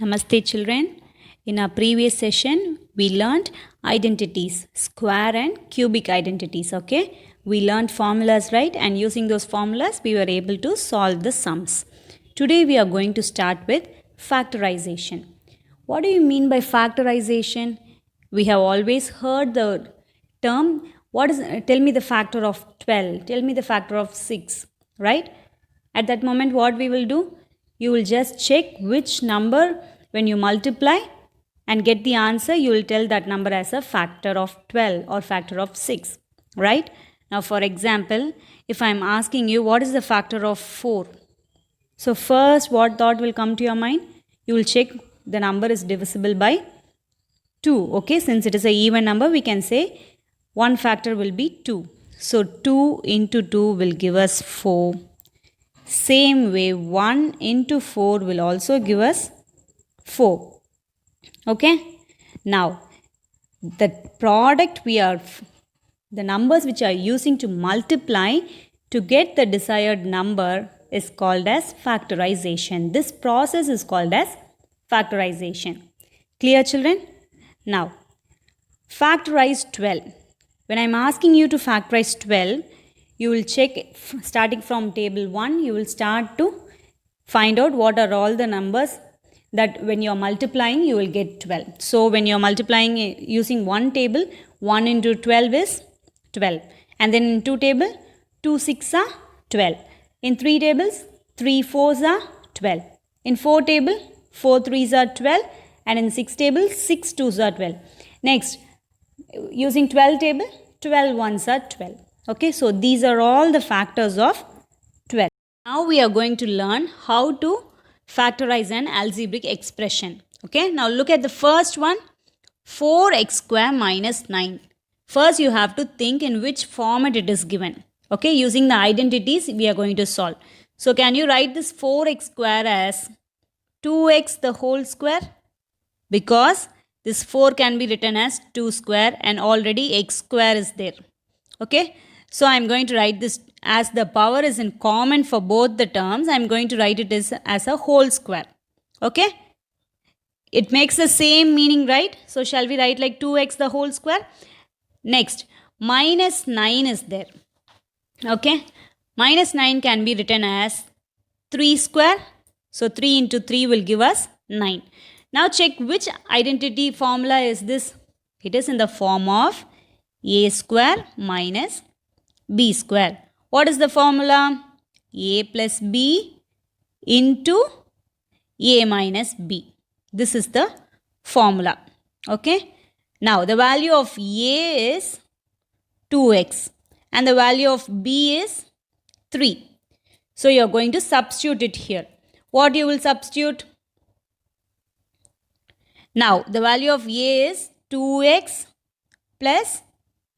Namaste children. In our previous session, we learned identities, square and cubic identities, okay? We learned formulas, right? And using those formulas, we were able to solve the sums. Today, we are going to start with factorization. What do you mean by factorization? We have always heard the term, tell me the factor of 12, tell me the factor of 6, right? At that moment, what we will do? You will just check which number when you multiply and get the answer, you will tell that number as a factor of 12 or factor of 6, right? Now, for example, if I am asking you what is the factor of 4, so first what thought will come to your mind? You will check the number is divisible by 2, okay? Since it is an even number, we can say one factor will be 2. So 2 into 2 will give us 4. Same way, 1 into 4 will also give us 4. Okay? Now, the numbers which are using to multiply to get the desired number is called as factorization. This process is called as factorization. Clear, children? Now, factorize 12. When I am asking you to factorize 12, you will check starting from table 1, you will start to find out what are all the numbers that when you are multiplying, you will get 12. So, when you are multiplying using one table, 1 into 12 is 12. And then in 2 table, 2 6 are 12. In 3 tables, 3 4s are 12. In 4 table, 4 3s are 12. And in 6 table, 6 2s are 12. Next, using 12 table, 12 1s are 12. Okay, so these are all the factors of 12. Now we are going to learn how to factorize an algebraic expression. Okay, now look at the first one, 4x square minus 9. First you have to think in which format it is given. Okay, using the identities we are going to solve. So can you write this 4x square as 2x the whole square? Because this 4 can be written as 2 square and already x square is there. Okay, so I am going to write this as the power is in common for both the terms. I am going to write it as a whole square. Okay, it makes the same meaning, right? So shall we write like 2x the whole square? Next, minus 9 is there. Okay, minus 9 can be written as 3 square. So 3 into 3 will give us 9. Now check which identity formula is this. It is in the form of a square minus b square. What is the formula? A plus b into a minus b. This is the formula. Okay. Now the value of a is 2x and the value of b is 3. So you are going to substitute it here. What you will substitute? Now the value of a is 2x plus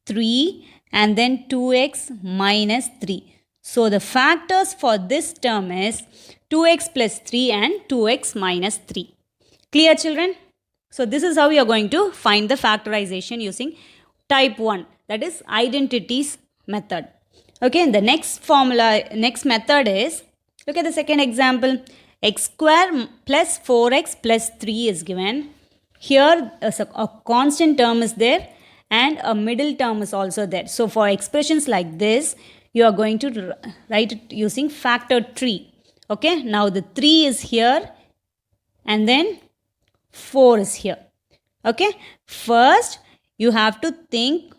3 and then 2x minus 3. So the factors for this term is 2x plus 3 and 2x minus 3. Clear, children? So this is how we are going to find the factorization using type 1, that is identities method. Okay, the next method is, look at the second example, x square plus 4x plus 3 is given. Here a constant term is there and a middle term is also there. So for expressions like this, you are going to write it using factor tree. Okay, now the 3 is here and then 4 is here. Okay, first you have to think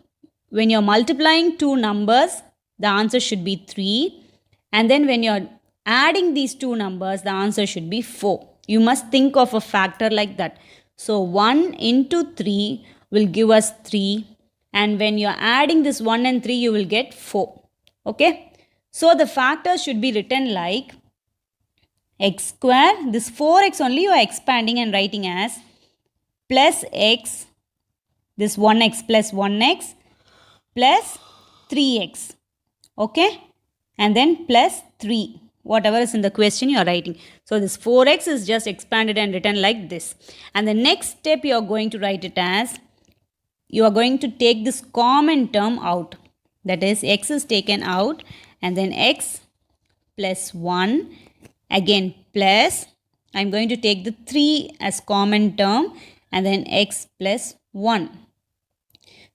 when you are multiplying two numbers, the answer should be 3. And then when you are adding these two numbers, the answer should be 4. You must think of a factor like that. So 1 into 3 will give us 3. And when you are adding this 1 and 3, you will get 4. Okay. So the factors should be written like x square. This 4x only you are expanding and writing as plus x. This 1x plus 1x plus 3x. Okay. And then plus 3. Whatever is in the question you are writing. So this 4x is just expanded and written like this. And the next step you are going to write it as, you are going to take this common term out. That is x is taken out and then x plus 1 again plus I'm going to take the 3 as common term and then x plus 1.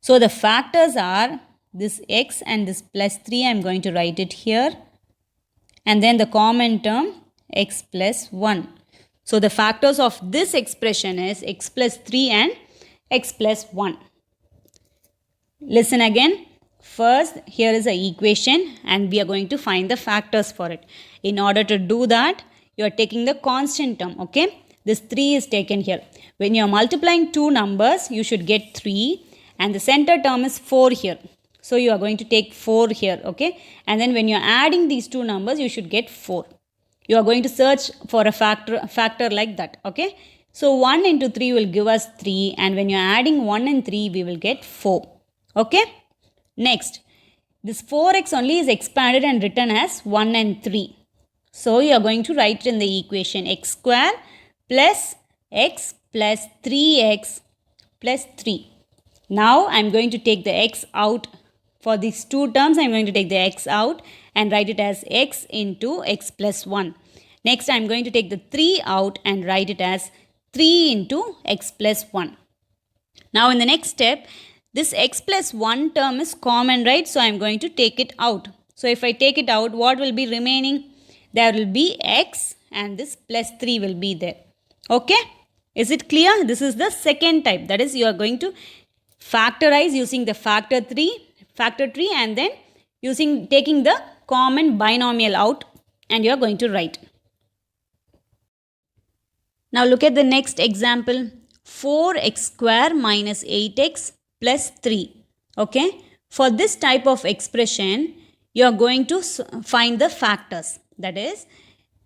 So the factors are this x and this plus 3. I'm going to write it here. And then the common term x plus 1. So the factors of this expression is x plus 3 and x plus 1. Listen again. First, here is an equation and we are going to find the factors for it. In order to do that, you are taking the constant term, okay? This 3 is taken here. When you are multiplying two numbers, you should get 3 and the center term is 4 here. So you are going to take 4 here, okay? And then when you are adding these two numbers, you should get 4. You are going to search for a factor like that, okay? So 1 into 3 will give us 3 and when you are adding 1 and 3, we will get 4, okay? Next, this 4x only is expanded and written as 1 and 3. So you are going to write in the equation x square plus x plus 3x plus 3. Now I am going to take the x out. For these two terms, I am going to take the x out and write it as x into x plus 1. Next, I am going to take the 3 out and write it as 3 into x plus 1. Now in the next step, this x plus 1 term is common, right? So I am going to take it out. So if I take it out, what will be remaining? There will be x and this plus 3 will be there. Okay? Is it clear? This is the second type. That is, you are going to factorize using the factor tree and then taking the common binomial out and you are going to write. Now look at the next example. 4x square minus 8x plus 3. Okay. For this type of expression, you are going to find the factors. That is,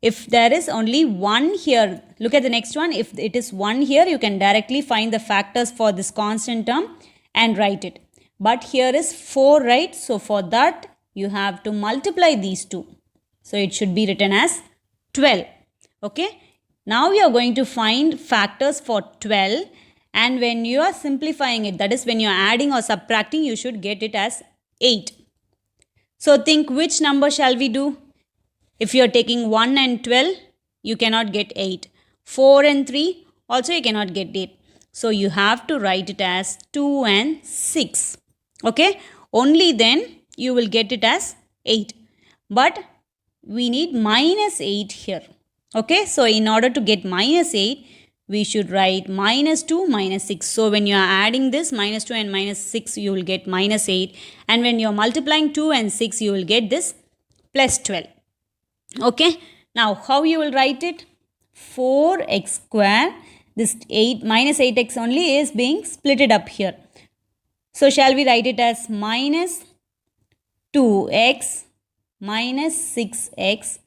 if there is only 1 here, look at the next one. If it is 1 here, you can directly find the factors for this constant term and write it. But here is 4, right? So for that, you have to multiply these two. So it should be written as 12. Okay. Now you are going to find factors for 12. And when you are simplifying it, that is when you are adding or subtracting, you should get it as 8. So think which number shall we do? If you are taking 1 and 12, you cannot get 8. 4 and 3, also you cannot get 8. So you have to write it as 2 and 6. Okay? Only then you will get it as 8. But we need minus 8 here. Okay? So in order to get minus 8, we should write minus 2, minus 6. So when you are adding this minus 2 and minus 6, you will get minus 8. And when you are multiplying 2 and 6, you will get this plus 12. Okay. Now how you will write it? 4x square. This 8 minus 8x only is being splitted up here. So shall we write it as minus 2x minus 6x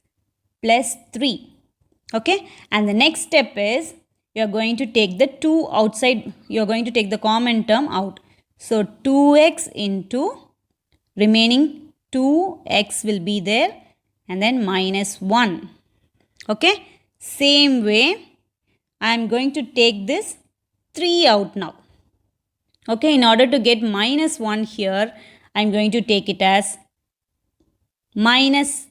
plus 3. Okay. And the next step is, you are going to take the 2 outside, you are going to take the common term out. So 2x into remaining 2x will be there and then minus 1. Okay. Same way, I am going to take this 3 out now. Okay. In order to get minus 1 here, I am going to take it as minus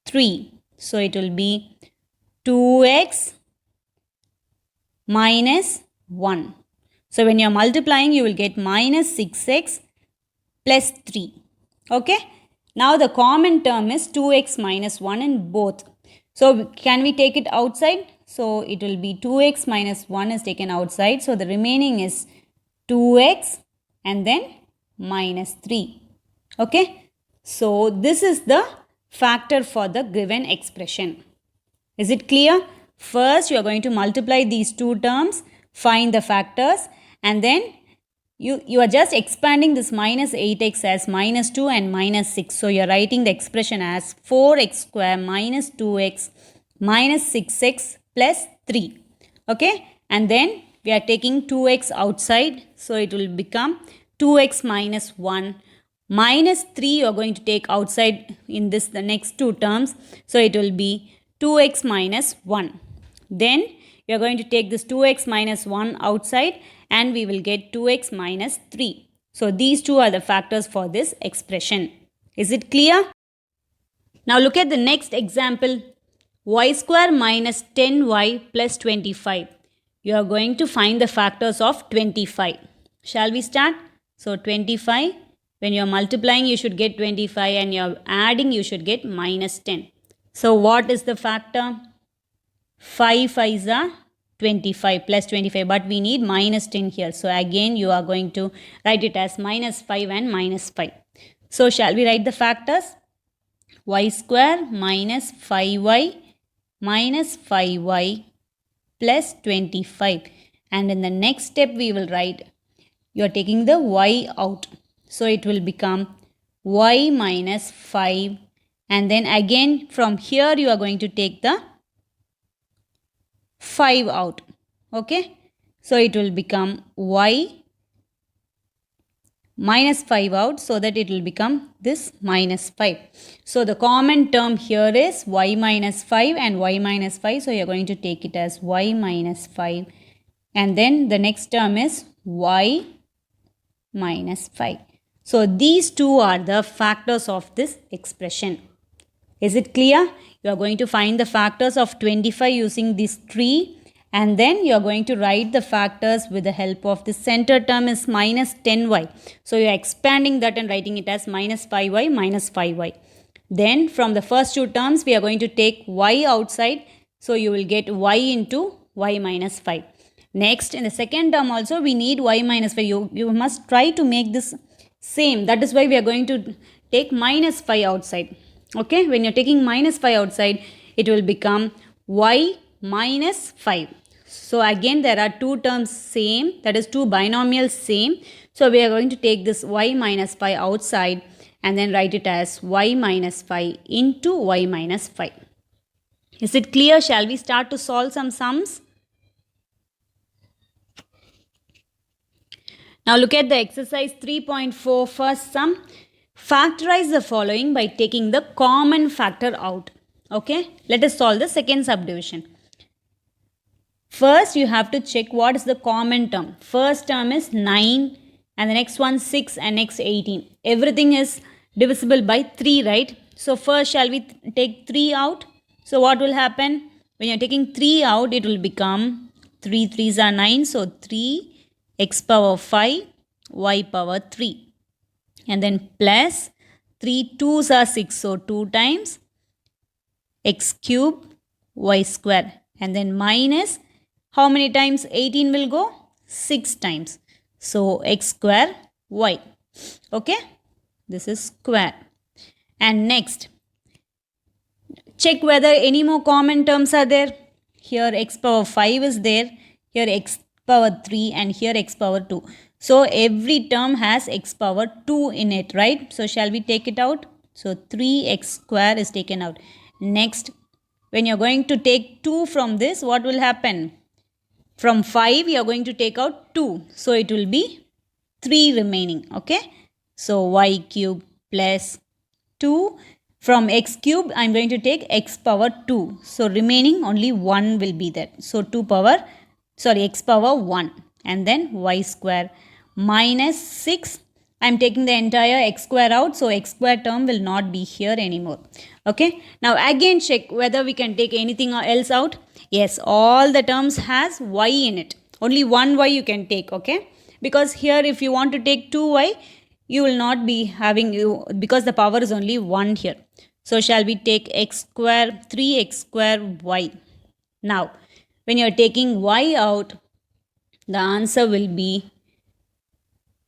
3. So it will be 2x minus 1. So when you are multiplying, you will get minus 6x plus 3. Okay. Now the common term is 2x minus 1 in both. So can we take it outside? So it will be 2x minus 1 is taken outside. So the remaining is 2x and then minus 3. Okay. So this is the factor for the given expression. Is it clear? First, you are going to multiply these two terms, find the factors, and then you are just expanding this minus 8x as minus 2 and minus 6. So, you are writing the expression as 4x square minus 2x minus 6x plus 3. Okay? And then we are taking 2x outside. So, it will become 2x minus 1. Minus 3 you are going to take outside in this the next two terms. So, it will be 2x minus 1. Then you are going to take this 2x minus 1 outside and we will get 2x minus 3. So these two are the factors for this expression. Is it clear? Now look at the next example. y square minus 10y plus 25. You are going to find the factors of 25. Shall we start? So 25, when you are multiplying you should get 25 and you are adding you should get minus 10. So what is the factor? 5 5s are 25 plus 25, but we need minus 10 here. So again you are going to write it as minus 5 and minus 5. So shall we write the factors? Y square minus 5y minus 5y plus 25. And in the next step we will write, you are taking the y out. So it will become y minus 5. And then again from here you are going to take the 5 out. Okay. So it will become y minus 5 out, so that it will become this minus 5. So the common term here is y minus 5 and y minus 5. So you are going to take it as y minus 5. And then the next term is y minus 5. So these two are the factors of this expression. Is it clear? You are going to find the factors of 25 using this tree, and then you are going to write the factors with the help of the center term is minus 10y. So you are expanding that and writing it as minus 5y minus 5y. Then from the first two terms we are going to take y outside. So you will get y into y minus 5. Next, in the second term also we need y minus 5. You must try to make this same. That is why we are going to take minus 5 outside. Okay, when you are taking minus 5 outside, it will become y minus 5. So again there are two terms same, that is two binomials same. So we are going to take this y minus 5 outside and then write it as y minus 5 into y minus 5. Is it clear? Shall we start to solve some sums? Now look at the exercise 3.4 first sum. Factorize the following by taking the common factor out. Okay, let us solve the second subdivision. First you have to check what is the common term. First term is 9 and the next one 6 and next 18. Everything is divisible by 3, right? So first shall we take 3 out? So what will happen? When you are taking 3 out, it will become 3 3s are 9. So 3 x power 5 y power 3. And then plus 3 2s are 6. So 2 times x cube y square. And then minus, how many times 18 will go? 6 times. So x square y. Okay. This is square. And next, check whether any more common terms are there. Here x power 5 is there. Here x power 3 and here x power 2. So every term has x power 2 in it, right? So shall we take it out? So 3x square is taken out. Next, when you are going to take 2 from this, what will happen? From 5 you are going to take out 2. So it will be 3 remaining. Okay. So y cube plus 2. From x cube I am going to take x power 2. So remaining only 1 will be there. So x power 1. And then y square minus 6. I am taking the entire x square out. So x square term will not be here anymore. Okay. Now again check whether we can take anything else out. Yes, all the terms has y in it. Only one y you can take. Okay. Because here if you want to take 2y, you will not be having, because the power is only 1 here. So shall we take x square, 3x square y. Now when you are taking y out, the answer will be,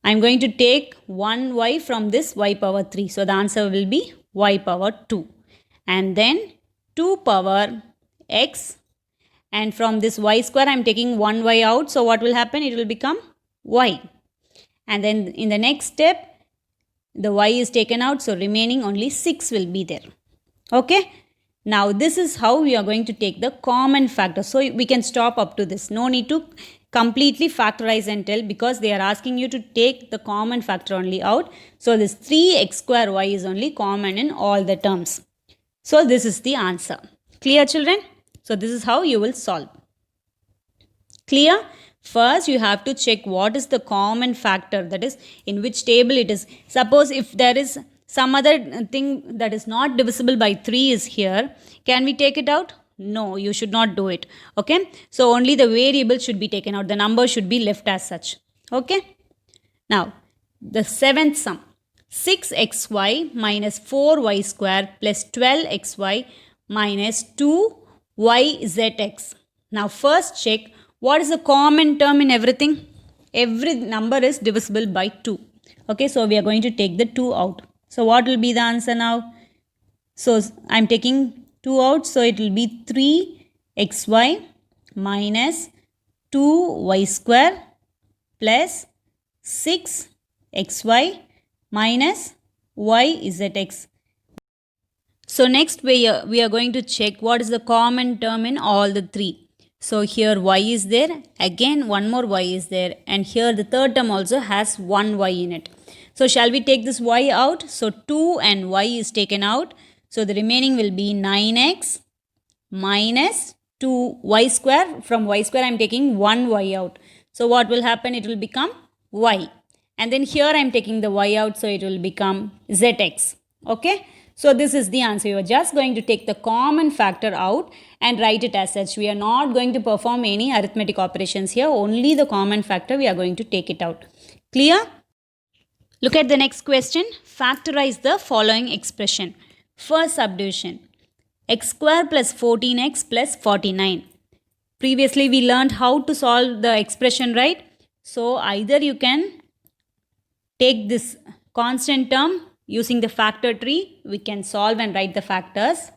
I am going to take 1y from this y power 3. So the answer will be y power 2. And then 2 power x. And from this y square I am taking 1y out. So what will happen? It will become y. And then in the next step, the y is taken out. So remaining only 6 will be there. Okay. Now this is how we are going to take the common factor. So we can stop up to this. No need to completely factorize and tell, because they are asking you to take the common factor only out. So this 3x square y is only common in all the terms. So this is the answer. Clear, children? So this is how you will solve. Clear? First you have to check what is the common factor, that is in which table it is. Suppose if there is some other thing that is not divisible by 3 is here, can we take it out? No, you should not do it. Okay. So only the variable should be taken out. The number should be left as such. Okay. Now, the seventh sum. 6xy minus 4y square plus 12xy minus 2yzx. Now, first check what is the common term in everything. Every number is divisible by 2. Okay, so we are going to take the 2 out. So, what will be the answer now? So, I am taking 2 out. So, it will be 3xy minus 2y square plus 6xy minus yzx. So next we are going to check what is the common term in all the three. So here y is there, again one more y is there, and here the third term also has one y in it. So shall we take this y out? So 2 and y is taken out. So the remaining will be 9x minus 2y square. From y square I am taking 1y out. So what will happen? It will become y. And then here I am taking the y out, so it will become zx. Okay. So this is the answer. You are just going to take the common factor out and write it as such. We are not going to perform any arithmetic operations here. Only the common factor we are going to take it out. Clear? Look at the next question. Factorize the following expression. First subdivision. X square plus 14x plus 49. Previously we learned how to solve the expression, right? So either you can take this constant term using the factor tree, we can solve and write the factors.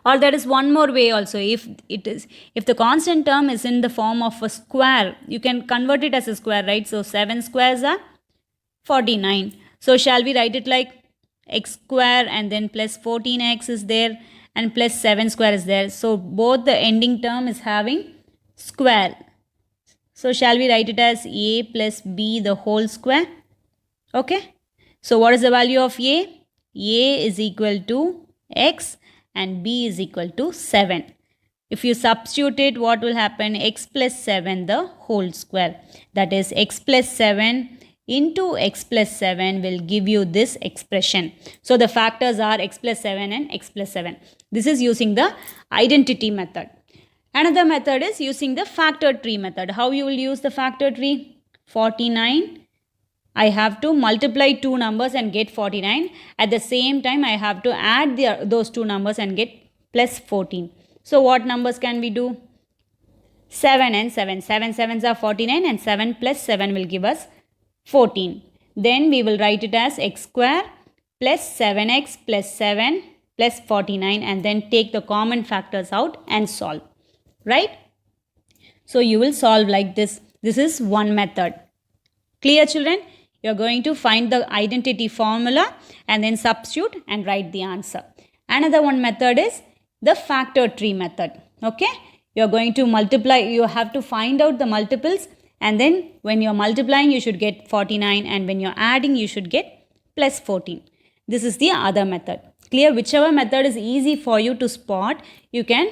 Or there is one more way also. If the constant term is in the form of a square, you can convert it as a square, right? So 7 squares are 49. So shall we write it like x square and then plus 14x is there and plus 7 square is there. So both the ending term is having square. So shall we write it as a plus b the whole square? Okay. So what is the value of a? A is equal to x and b is equal to 7. If you substitute it, what will happen? X plus 7 the whole square. That is x plus 7 into x plus 7 will give you this expression. So the factors are x plus 7 and x plus 7. This is using the identity method. Another method is using the factor tree method. How you will use the factor tree? 49. I have to multiply two numbers and get 49. At the same time, I have to add those two numbers and get plus 14. So what numbers can we do? 7 and 7. 7 sevens are 49 and 7 plus 7 will give us 14. Then we will write it as x square plus 7x plus 7 plus 49 and then take the common factors out and solve. Right? So you will solve like this. This is one method. Clear, children? You are going to find the identity formula and then substitute and write the answer. Another one method is the factor tree method. Okay? You are going to multiply. You have to find out the multiples and then when you are multiplying you should get 49 and when you are adding you should get plus 14. This is the other method. Clear? Whichever method is easy for you to spot, you can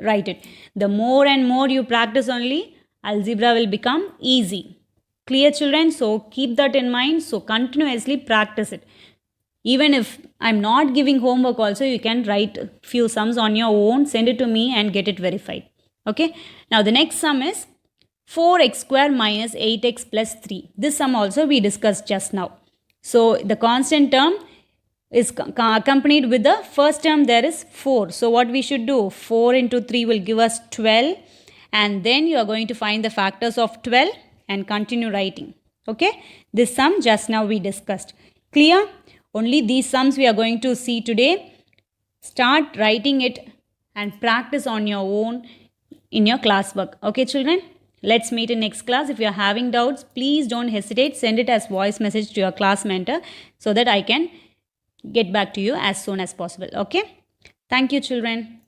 write it. The more and more you practice only, algebra will become easy. Clear, children? So keep that in mind. So continuously practice it. Even if I'm not giving homework also, you can write a few sums on your own, send it to me and get it verified. Okay. Now the next sum is 4x square minus 8x plus 3. This sum also we discussed just now. So the constant term is accompanied with the first term, there is 4. So what we should do? 4 into 3 will give us 12 and then you are going to find the factors of 12 and continue writing. Okay. This sum just now we discussed. Clear? Only these sums we are going to see today. Start writing it and practice on your own in your classwork. Okay, children? Let's meet in next class. If you are having doubts, please don't hesitate. Send it as voice message to your class mentor so that I can get back to you as soon as possible. Okay? Thank you, children.